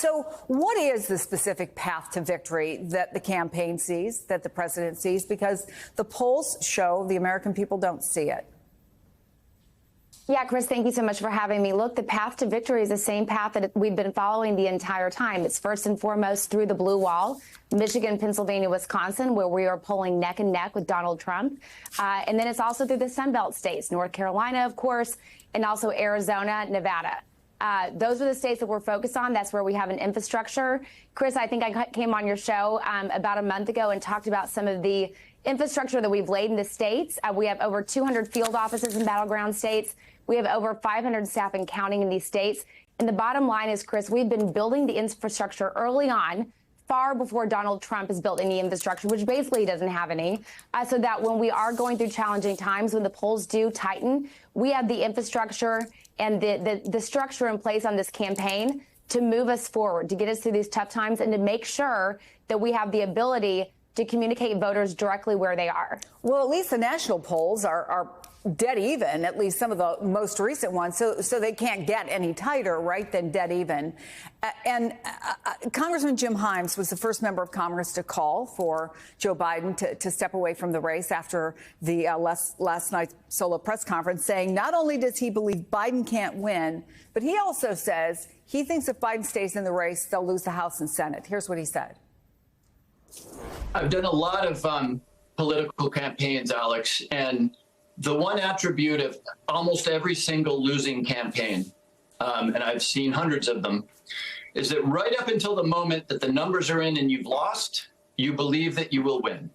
So what is the specific path to victory that the campaign sees, that the president sees? Because the polls show the American people don't see it. Yeah, Chris, thank you so much for having me. Look, the path to victory is the same path that we've been following the entire time. It's first and foremost through the blue wall, Michigan, Pennsylvania, Wisconsin, where we are polling neck and neck with Donald Trump. And then it's also through the Sunbelt states, North Carolina, of course, and also Arizona, Nevada. Those are the states that we're focused on. That's where we have an infrastructure. Chris, I think I came on your show about a month ago and talked about some of the infrastructure that we've laid in the states. We have over 200 field offices in battleground states. We have over 500 staff and counting in these states. And the bottom line is, Chris, we've been building the infrastructure early on, far before Donald Trump has built any infrastructure, which basically he doesn't have any, so that when we are going through challenging times, when the polls do tighten, we have the infrastructure and the structure in place on this campaign to move us forward, to get us through these tough times, and to make sure that we have the ability to communicate voters directly where they are. Well, at least the national polls are dead even, at least some of the most recent ones. So they can't get any tighter, right, than dead even. And Congressman Jim Himes was the first member of Congress to call for Joe Biden to step away from the race after the last night's solo press conference, saying not only does he believe Biden can't win, but he also says he thinks if Biden stays in the race, they'll lose the House and Senate. Here's what he said. I've done a lot of political campaigns, Alex, and the one attribute of almost every single losing campaign, and I've seen hundreds of them, is that right up until the moment that the numbers are in and you've lost, you believe that you will win.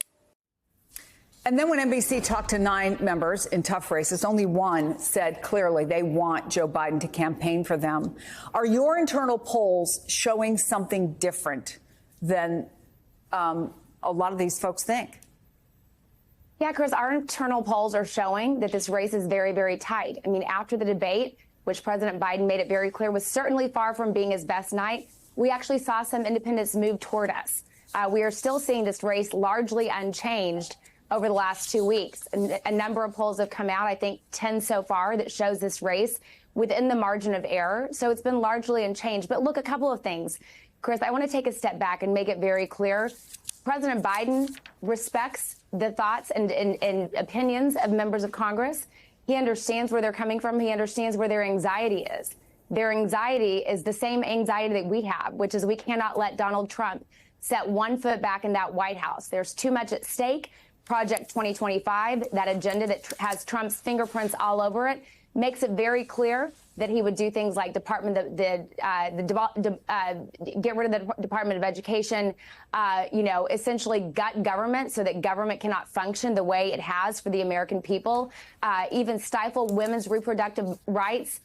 And then when NBC talked to 9 members in tough races, only one said clearly they want Joe Biden to campaign for them. Are your internal polls showing something different than a lot of these folks think? Yeah, Chris, our internal polls are showing that this race is very, very tight. I mean, after the debate, which President Biden made it very clear was certainly far from being his best night, we actually saw some independents move toward us. We are still seeing this race largely unchanged over the last 2 weeks. And a number of polls have come out, I think 10 so far, that shows this race within the margin of error. So it's been largely unchanged. But look, a couple of things. Chris, I want to take a step back and make it very clear. President Biden respects the thoughts and opinions of members of Congress. He understands where they're coming from. He understands where their anxiety is. Their anxiety is the same anxiety that we have, which is we cannot let Donald Trump set one foot back in that White House. There's too much at stake. Project 2025, that agenda that has Trump's fingerprints all over it, makes it very clear that he would do things like get rid of the Department of Education, essentially gut government so that government cannot function the way it has for the American people, even stifle women's reproductive rights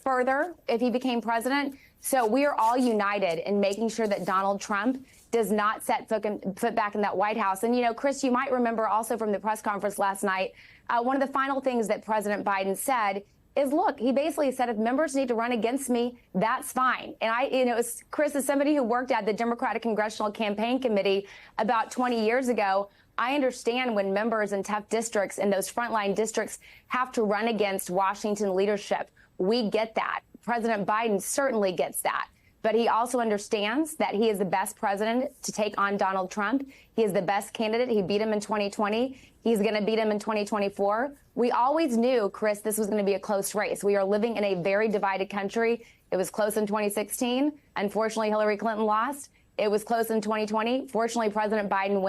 further if he became president. So we are all united in making sure that Donald Trump does not set foot back in that White House. And, Chris, you might remember also from the press conference last night, one of the final things that President Biden said is, look, he basically said, if members need to run against me, that's fine. And Chris, as somebody who worked at the Democratic Congressional Campaign Committee about 20 years ago, I understand when members in tough districts and those frontline districts have to run against Washington leadership. We get that. President Biden certainly gets that. But he also understands that he is the best president to take on Donald Trump. He is the best candidate. He beat him in 2020. He's going to beat him in 2024. We always knew, Chris, this was going to be a close race. We are living in a very divided country. It was close in 2016. Unfortunately, Hillary Clinton lost. It was close in 2020. Fortunately, President Biden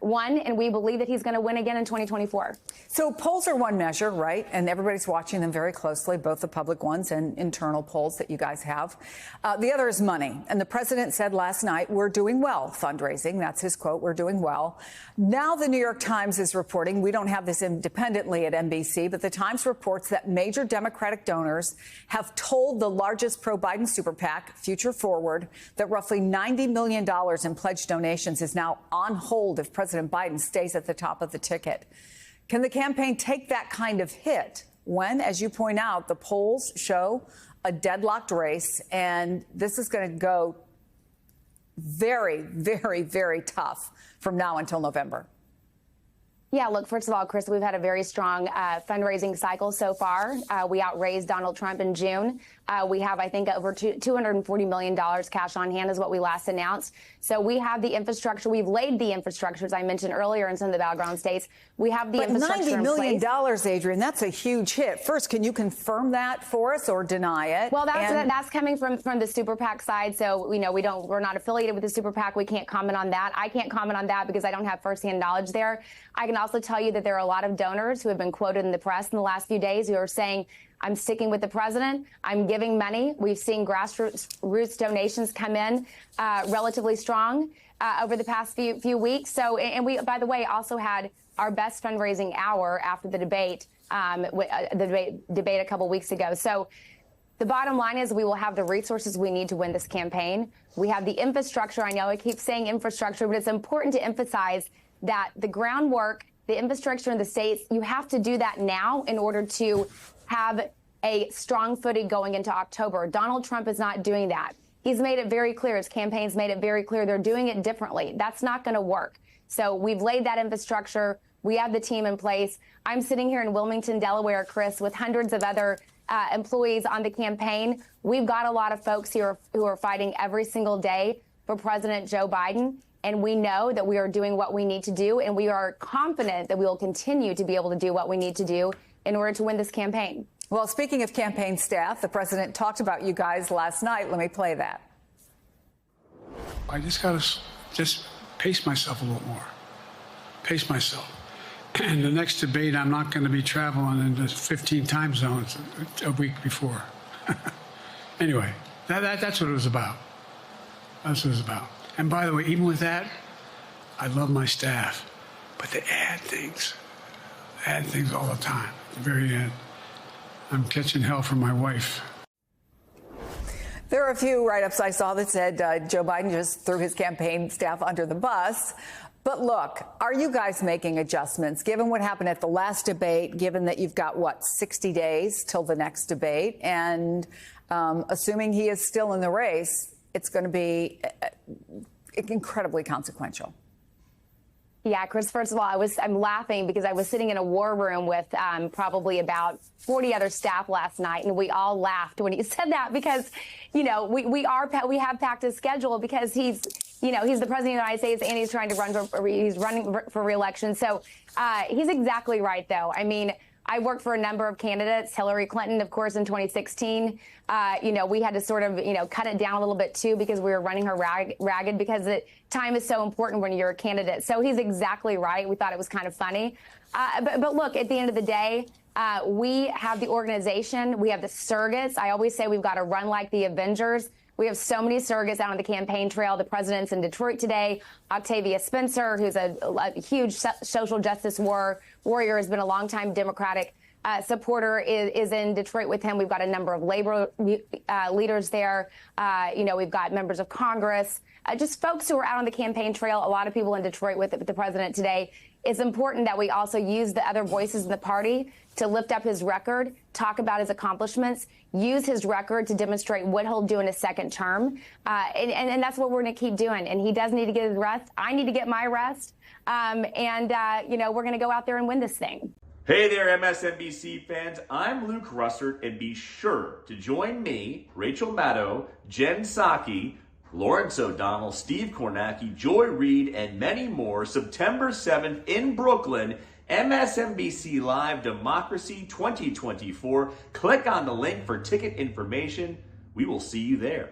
won, and we believe that he's going to win again in 2024. So polls are one measure, right? And everybody's watching them very closely, both the public ones and internal polls that you guys have. The other is money. And the president said last night, we're doing well fundraising. That's his quote. We're doing well. Now the New York Times is reporting, we don't have this independently at NBC, but the Times reports that major Democratic donors have told the largest pro-Biden super PAC, Future Forward, that roughly $90 million in pledged donations is now on hold if President Biden stays at the top of the ticket. Can the campaign take that kind of hit when, as you point out, the polls show a deadlocked race and this is going to go very, very, very tough from now until November? Yeah, look, first of all, Chris, we've had a very strong fundraising cycle so far. We outraised Donald Trump in June. We have, I think, over $240 million cash on hand is what we last announced. So we have the infrastructure. We've laid the infrastructure, as I mentioned earlier, in some of the battleground states. We have the infrastructure $90 million, in place. Adrienne, that's a huge hit. First, can you confirm that for us or deny it? Well, that's coming from the Super PAC side. So, we're not affiliated with the Super PAC. We can't comment on that. I can't comment on that because I don't have firsthand knowledge there. I can also tell you that there are a lot of donors who have been quoted in the press in the last few days who are saying, I'm sticking with the president. I'm giving money. We've seen grassroots donations come in relatively strong over the past few weeks. So, and we, by the way, also had our best fundraising hour after the debate, debate a couple weeks ago. So the bottom line is we will have the resources we need to win this campaign. We have the infrastructure. I know I keep saying infrastructure, but it's important to emphasize that the groundwork, the infrastructure in the states, you have to do that now in order to have a strong footing going into October. Donald Trump is not doing that. He's made it very clear. His campaign's made it very clear they're doing it differently. That's not going to work. So we've laid that infrastructure. We have the team in place. I'm sitting here in Wilmington, Delaware, Chris, with hundreds of other employees on the campaign. We've got a lot of folks here who are fighting every single day for President Joe Biden. And we know that we are doing what we need to do, and we are confident that we will continue to be able to do what we need to do in order to win this campaign. Well, speaking of campaign staff, the president talked about you guys last night. Let me play that. I just got to pace myself a little more. Pace myself. And the next debate, I'm not going to be traveling into 15 time zones a week before. Anyway, that's what it was about. That's what it was about. And by the way, even with that, I love my staff, but they add things all the time. At the very end, I'm catching hell from my wife. There are a few write-ups I saw that said Joe Biden just threw his campaign staff under the bus. But look, are you guys making adjustments given what happened at the last debate, given that you've got, 60 days till the next debate? And assuming he is still in the race, it's going to be incredibly consequential. Yeah, Chris, first of all, I'm laughing because I was sitting in a war room with probably about 40 other staff last night, and we all laughed when he said that because, we have packed his schedule because he's the president of the United States and he's trying to he's running for re-election. So he's exactly right, though. I mean, I worked for a number of candidates, Hillary Clinton, of course, in 2016. We had to sort of, cut it down a little bit, too, because we were running her ragged because time is so important when you're a candidate. So he's exactly right. We thought it was kind of funny. But look, at the end of the day, we have the organization. We have the surrogates. I always say we've got to run like the Avengers. We have so many surrogates out on the campaign trail. The president's in Detroit today. Octavia Spencer, who's a huge social justice warrior, has been a longtime Democratic supporter, is in Detroit with him. We've got a number of labor leaders there. We've got members of Congress, just folks who are out on the campaign trail. A lot of people in Detroit with the president today. It's important that we also use the other voices in the party to lift up his record, talk about his accomplishments, use his record to demonstrate what he'll do in his second term. And that's what we're going to keep doing. And he does need to get his rest. I need to get my rest. We're going to go out there and win this thing. Hey there, MSNBC fans. I'm Luke Russert, and be sure to join me, Rachel Maddow, Jen Psaki, Lawrence O'Donnell, Steve Kornacki, Joy Reid, and many more September 7th in Brooklyn, MSNBC Live Democracy 2024. Click on the link for ticket information. We will see you there.